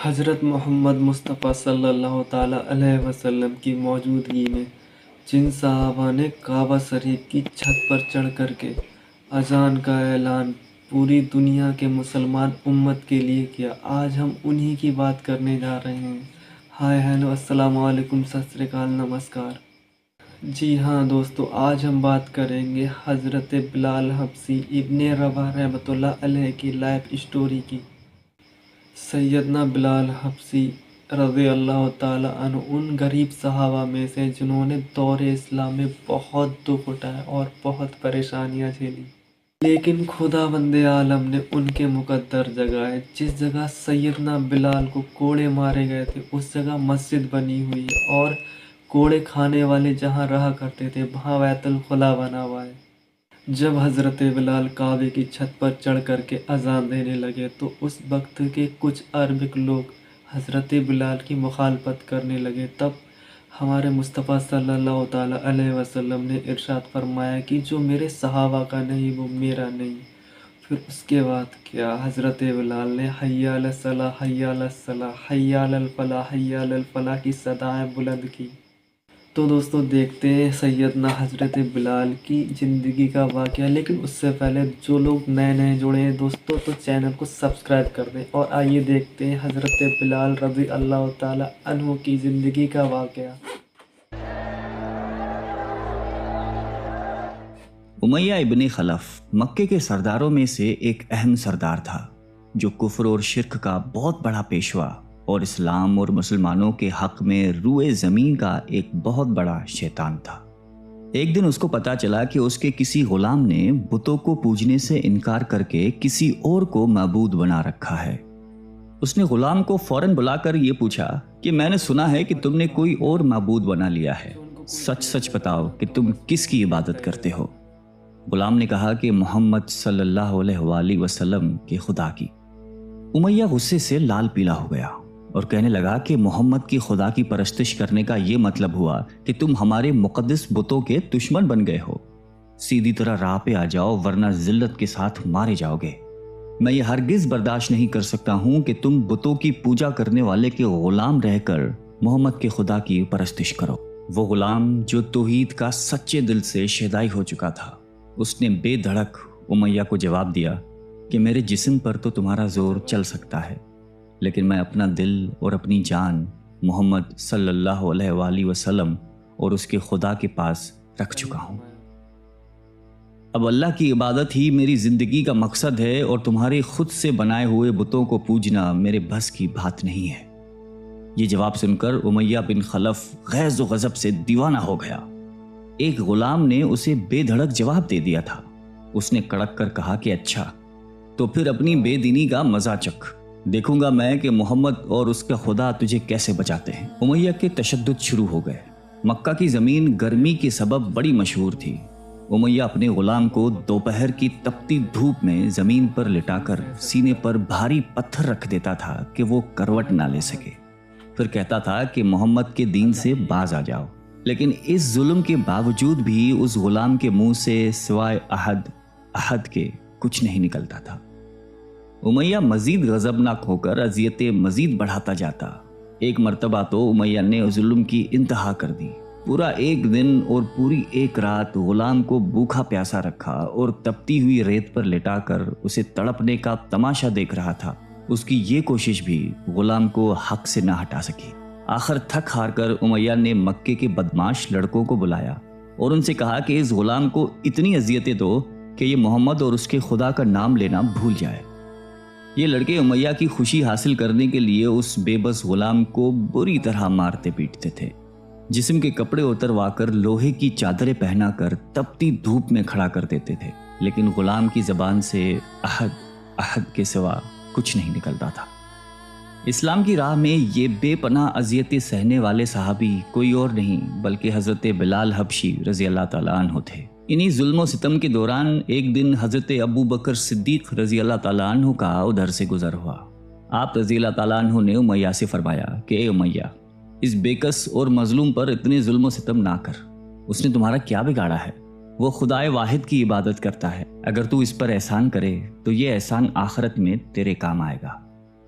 حضرت محمد مصطفیٰ صلی اللہ تعالیٰ علیہ وسلم کی موجودگی میں جن صحابہ نے کعبہ شریف کی چھت پر چڑھ کر کے اذان کا اعلان پوری دنیا کے مسلمان امت کے لیے کیا، آج ہم انہی کی بات کرنے جا رہے ہیں۔ ہائے ہیلو السلام علیکم، ست سری اکال، نمسکار۔ جی ہاں دوستو، آج ہم بات کریں گے حضرت بلال حبشی ابن رباح رحمۃ اللہ علیہ کی لائف اسٹوری کی۔ سیدنا بلال حبشی رضی اللہ تعالیٰ عنہ ان غریب صحابہ میں سے جنہوں نے دور اسلام میں بہت دکھ اٹھائے اور بہت پریشانیاں جھیلی، لیکن خداوند عالم نے ان کے مقدر جگہ جس جگہ سیدنا بلال کو کوڑے مارے گئے تھے اس جگہ مسجد بنی ہوئی ہے، اور کوڑے کھانے والے جہاں رہا کرتے تھے وہاں بیت الخلا بنا ہوا ہے۔ جب حضرت بلال کعبے کی چھت پر چڑھ کر کے اذان دینے لگے تو اس وقت کے کچھ عربک لوگ حضرت بلال کی مخالفت کرنے لگے۔ تب ہمارے مصطفیٰ صلی اللہ تعالیٰ علیہ وسلم نے ارشاد فرمایا کہ جو میرے صحابہ کا نہیں وہ میرا نہیں۔ پھر اس کے بعد کیا، حضرت بلال نے حی علی الصلاۃ، حی علی الصلاۃ، حی علی الفلاح، حی علی الفلاح کی صدائیں بلند کی۔ تو دوستو دیکھتے ہیں سیدنا حضرت بلال کی زندگی کا واقعہ، لیکن اس سے پہلے جو لوگ نئے جڑے ہیں دوستو تو چینل کو سبسکرائب کر دیں، اور آئیے دیکھتے ہیں حضرت بلال رضی اللہ تعالیٰ عنہ کی زندگی کا واقعہ۔ امیہ ابن خلف مکے کے سرداروں میں سے ایک اہم سردار تھا، جو کفر اور شرک کا بہت بڑا پیشوا اور اسلام اور مسلمانوں کے حق میں روئے زمین کا ایک بہت بڑا شیطان تھا۔ ایک دن اس کو پتا چلا کہ اس کے کسی غلام نے بتوں کو پوجنے سے انکار کر کے کسی اور کو معبود بنا رکھا ہے۔ اس نے غلام کو فوراً بلا کر یہ پوچھا کہ میں نے سنا ہے کہ تم نے کوئی اور معبود بنا لیا ہے، سچ سچ بتاؤ کہ تم کس کی عبادت کرتے ہو؟ غلام نے کہا کہ محمد صلی اللہ علیہ وآلہ وسلم کے خدا کی۔ امیہ غصے سے لال پیلا ہو گیا اور کہنے لگا کہ محمد کی خدا کی پرستش کرنے کا یہ مطلب ہوا کہ تم ہمارے مقدس بتوں کے دشمن بن گئے ہو۔ سیدھی طرح راہ پہ آ جاؤ ورنہ ذلت کے ساتھ مارے جاؤ گے۔ میں یہ ہرگز برداشت نہیں کر سکتا ہوں کہ تم بتوں کی پوجا کرنے والے کے غلام رہ کر محمد کے خدا کی پرستش کرو۔ وہ غلام جو توحید کا سچے دل سے شیدائی ہو چکا تھا، اس نے بے دھڑک امیہ کو جواب دیا کہ میرے جسم پر تو تمہارا زور چل سکتا ہے، لیکن میں اپنا دل اور اپنی جان محمد صلی اللہ علیہ وآلہ وسلم اور اس کے خدا کے پاس رکھ چکا ہوں۔ اب اللہ کی عبادت ہی میری زندگی کا مقصد ہے، اور تمہارے خود سے بنائے ہوئے بتوں کو پوجنا میرے بس کی بات نہیں ہے۔ یہ جواب سن کر امیہ بن خلف غیظ و غضب سے دیوانہ ہو گیا۔ ایک غلام نے اسے بے دھڑک جواب دے دیا تھا۔ اس نے کڑک کر کہا کہ اچھا تو پھر اپنی بے دینی کا مزہ چکھ، دیکھوں گا میں کہ محمد اور اس کا خدا تجھے کیسے بچاتے ہیں۔ امیہ کے تشدد شروع ہو گئے۔ مکہ کی زمین گرمی کے سبب بڑی مشہور تھی۔ امیہ اپنے غلام کو دوپہر کی تپتی دھوپ میں زمین پر لٹا کر سینے پر بھاری پتھر رکھ دیتا تھا کہ وہ کروٹ نہ لے سکے۔ پھر کہتا تھا کہ محمد کے دین سے باز آ جاؤ، لیکن اس ظلم کے باوجود بھی اس غلام کے منہ سے سوائے احد کے کچھ نہیں نکلتا تھا۔ امیہ مزید غضبناک ہو کر اذیتیں مزید بڑھاتا جاتا۔ ایک مرتبہ تو امیہ نے ظلم کی انتہا کر دی۔ پورا ایک دن اور پوری ایک رات غلام کو بھوکا پیاسا رکھا اور تپتی ہوئی ریت پر لٹا کر اسے تڑپنے کا تماشا دیکھ رہا تھا۔ اس کی یہ کوشش بھی غلام کو حق سے نہ ہٹا سکی۔ آخر تھک ہار کر امیہ نے مکے کے بدماش لڑکوں کو بلایا اور ان سے کہا کہ اس غلام کو اتنی اذیتیں دو کہ یہ محمد اور اس کے خدا کا نام لینا بھول جائے۔ یہ لڑکے امیہ کی خوشی حاصل کرنے کے لیے اس بے بس غلام کو بری طرح مارتے پیٹتے تھے۔ جسم کے کپڑے اتروا کر لوہے کی چادریں پہنا کر تپتی دھوپ میں کھڑا کر دیتے تھے، لیکن غلام کی زبان سے احد کے سوا کچھ نہیں نکلتا تھا۔ اسلام کی راہ میں یہ بے پناہ اذیتیں سہنے والے صحابی کوئی اور نہیں بلکہ حضرت بلال حبشی رضی اللہ تعالیٰ عنہ تھے۔ انہی ظلم و ستم کے دوران ایک دن حضرت ابو بکر صدیق رضی اللہ تعالیٰ عنہ کا ادھر سے گزر ہوا۔ آپ رضی اللہ تعالیٰ عنہ نے امیہ سے فرمایا کہ اے امیہ، اس بےکس اور مظلوم پر اتنے ظلم و ستم نہ کر، اس نے تمہارا کیا بگاڑا ہے؟ وہ خدائے واحد کی عبادت کرتا ہے، اگر تو اس پر احسان کرے تو یہ احسان آخرت میں تیرے کام آئے گا۔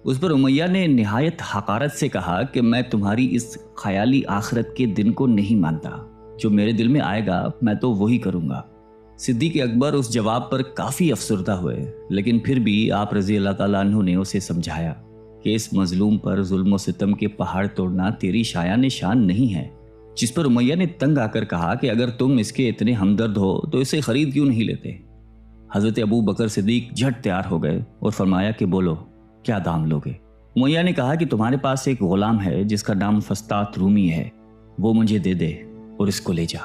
اس پر امیہ نے نہایت حقارت سے کہا کہ میں تمہاری اس خیالی آخرت کے دن کو نہیں مانتا، جو میرے دل میں آئے گا میں تو وہی کروں گا۔ صدیق اکبر اس جواب پر کافی افسردہ ہوئے، لیکن پھر بھی آپ رضی اللہ تعالیٰ عنہ نے اسے سمجھایا کہ اس مظلوم پر ظلم و ستم کے پہاڑ توڑنا تیری شایان شان نہیں ہے، جس پر امیہ نے تنگ آ کر کہا کہ اگر تم اس کے اتنے ہمدرد ہو تو اسے خرید کیوں نہیں لیتے؟ حضرت ابو بکر صدیق جھٹ تیار ہو گئے اور فرمایا کہ بولو کیا دام لوگے؟ امیہ نے کہا کہ تمہارے پاس ایک غلام ہے جس کا نام فسطاط رومی ہے، وہ مجھے دے دے اور اس کو لے جا۔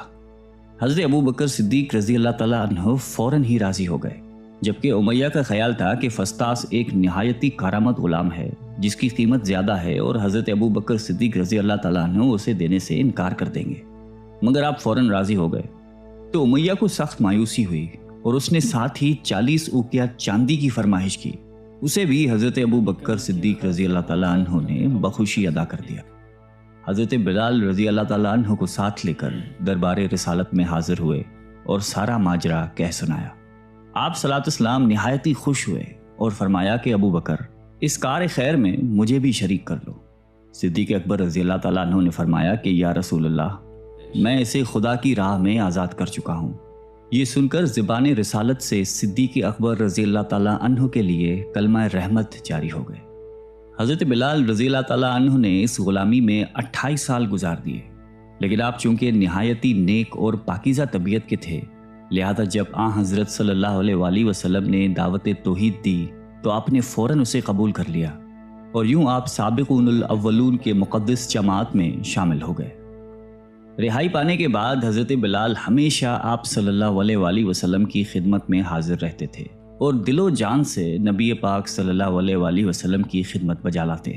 حضرت ابو بکر صدیق رضی اللہ تعالیٰ عنہ فوراً ہی راضی ہو گئے، جبکہ امیہ کا خیال تھا کہ فسطاط ایک نہایتی کارآمد غلام ہے جس کی قیمت زیادہ ہے اور حضرت ابو بکر صدیق رضی اللہ تعالیٰ عنہ اسے دینے سے انکار کر دیں گے، مگر آپ فوراً راضی ہو گئے۔ تو امیہ کو سخت مایوسی ہوئی اور اس نے ساتھ ہی 40 اوقیہ چاندی کی فرمائش کی، اسے بھی حضرت ابو بکر صدیق رضی اللہ تعالیٰ عنہ نے بخوشی ادا کر دیا۔ حضرت بلال رضی اللہ تعالیٰ عنہ کو ساتھ لے کر دربار رسالت میں حاضر ہوئے اور سارا ماجرا کہہ سنایا۔ آپ صلی اللہ علیہ وسلم نہایت ہی خوش ہوئے اور فرمایا کہ ابو بکر اس کار خیر میں مجھے بھی شریک کر لو۔ صدیق اکبر رضی اللہ تعالیٰ عنہ نے فرمایا کہ یا رسول اللہ، میں اسے خدا کی راہ میں آزاد کر چکا ہوں۔ یہ سن کر زبان رسالت سے صدیق اکبر رضی اللہ تعالیٰ عنہ کے لیے کلمہ رحمت جاری ہو گئے۔ حضرت بلال رضی اللہ تعالیٰ عنہ نے اس غلامی میں 28 سال گزار دیے، لیکن آپ چونکہ نہایتی نیک اور پاکیزہ طبیعت کے تھے، لہذا جب حضرت صلی اللہ علیہ وآلہ وسلم نے دعوت توحید دی تو آپ نے فوراً اسے قبول کر لیا، اور یوں آپ سابقون الاولون کے مقدس جماعت میں شامل ہو گئے۔ رہائی پانے کے بعد حضرت بلال ہمیشہ آپ صلی اللہ علیہ وآلہ وسلم کی خدمت میں حاضر رہتے تھے اور دل و جان سے نبی پاک صلی اللہ علیہ وآلہ وسلم کی خدمت بجا لاتے۔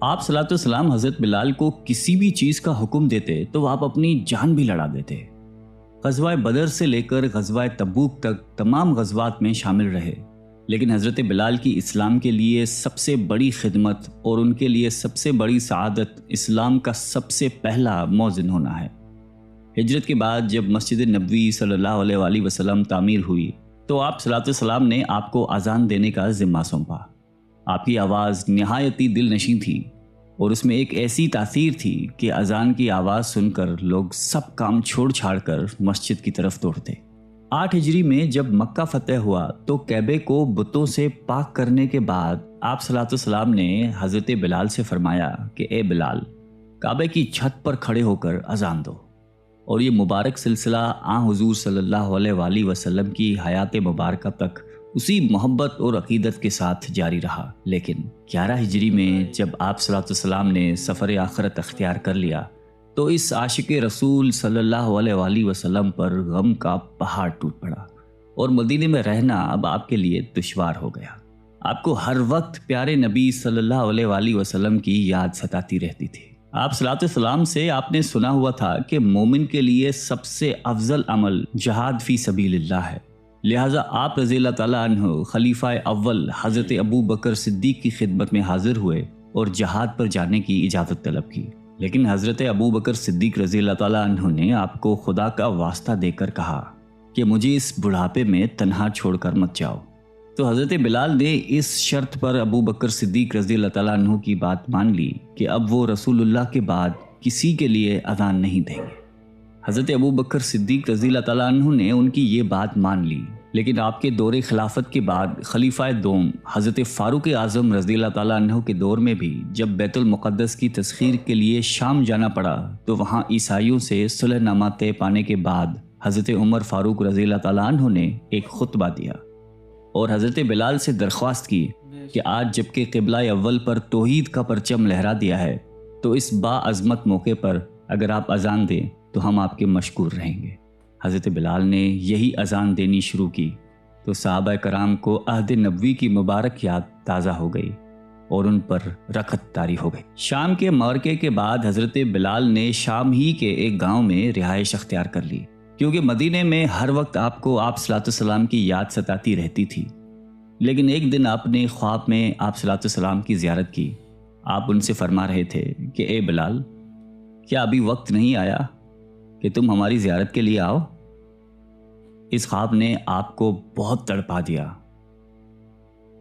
آپ صلی اللہ علیہ وسلم حضرت بلال کو کسی بھی چیز کا حکم دیتے تو آپ اپنی جان بھی لڑا دیتے۔ غزوہ بدر سے لے کر غزوہ تبوک تک تمام غزوات میں شامل رہے، لیکن حضرت بلال کی اسلام کے لیے سب سے بڑی خدمت اور ان کے لیے سب سے بڑی سعادت اسلام کا سب سے پہلا موذن ہونا ہے۔ ہجرت کے بعد جب مسجد نبوی صلی اللہ علیہ وآلہ وسلم تعمیر ہوئی تو آپ صلی اللہ علیہ وسلم نے آپ کو اذان دینے کا ذمہ سونپا۔ آپ کی آواز نہایتی دل نشیں تھی اور اس میں ایک ایسی تاثیر تھی کہ اذان کی آواز سن کر لوگ سب کام چھوڑ چھاڑ کر مسجد کی طرف دوڑتے۔ 8 ہجری میں جب مکہ فتح ہوا تو کعبے کو بتوں سے پاک کرنے کے بعد آپ صلی اللہ علیہ وسلم نے حضرت بلال سے فرمایا کہ اے بلال، کعبے کی چھت پر کھڑے ہو کر اذان دو، اور یہ مبارک سلسلہ حضور صلی اللہ علیہ وآلہ وسلم کی حیات مبارکہ تک اسی محبت اور عقیدت کے ساتھ جاری رہا۔ لیکن 11 ہجری میں جب آپ صلی اللہ علیہ وسلم نے سفر آخرت اختیار کر لیا تو اس عاشق رسول صلی اللہ علیہ وآلہ وسلم پر غم کا پہاڑ ٹوٹ پڑا اور مدینے میں رہنا اب آپ کے لیے دشوار ہو گیا۔ آپ کو ہر وقت پیارے نبی صلی اللہ علیہ وآلہ وسلم کی یاد ستاتی رہتی تھی۔ آپ صلی اللہ علیہ وسلم سے آپ نے سنا ہوا تھا کہ مومن کے لیے سب سے افضل عمل جہاد فی سبیل اللہ ہے، لہٰذا آپ رضی اللہ تعالیٰ عنہ خلیفہ اول حضرت ابو بکر صدیق کی خدمت میں حاضر ہوئے اور جہاد پر جانے کی اجازت طلب کی، لیکن حضرت ابو بکر صدیق رضی اللہ تعالیٰ عنہ نے آپ کو خدا کا واسطہ دے کر کہا کہ مجھے اس بڑھاپے میں تنہا چھوڑ کر مت جاؤ۔ تو حضرت بلال نے اس شرط پر ابو بکر صدیق رضی اللہ تعالیٰ عنہ کی بات مان لی کہ اب وہ رسول اللہ کے بعد کسی کے لیے اذان نہیں دیں گے۔ حضرت ابو بکر صدیق رضی اللہ تعالیٰ عنہ نے ان کی یہ بات مان لی، لیکن آپ کے دور خلافت کے بعد خلیفہ دوم حضرت فاروق اعظم رضی اللہ تعالیٰ عنہ کے دور میں بھی جب بیت المقدس کی تسخیر کے لیے شام جانا پڑا تو وہاں عیسائیوں سے صلح نامہ طے پانے کے بعد حضرت عمر فاروق رضی اللہ تعالیٰ عنہ نے ایک خطبہ دیا اور حضرت بلال سے درخواست کی کہ آج جب کہ قبلہ اول پر توحید کا پرچم لہرا دیا ہے تو اس باعظمت موقع پر اگر آپ اذان دیں تو ہم آپ کے مشکور رہیں گے۔ حضرت بلال نے یہی اذان دینی شروع کی تو صحابہ کرام کو عہد نبوی کی مبارک یاد تازہ ہو گئی اور ان پر رخت طاری ہو گئی۔ شام کے معرکے کے بعد حضرت بلال نے شام ہی کے ایک گاؤں میں رہائش اختیار کر لی، کیونکہ مدینے میں ہر وقت آپ کو آپ صلی اللہ علیہ وسلم کی یاد ستاتی رہتی تھی۔ لیکن ایک دن آپ نے خواب میں آپ صلی اللہ علیہ وسلم کی زیارت کی۔ آپ ان سے فرما رہے تھے کہ اے بلال، کیا ابھی وقت نہیں آیا کہ تم ہماری زیارت کے لیے آؤ؟ اس خواب نے آپ کو بہت تڑپا دیا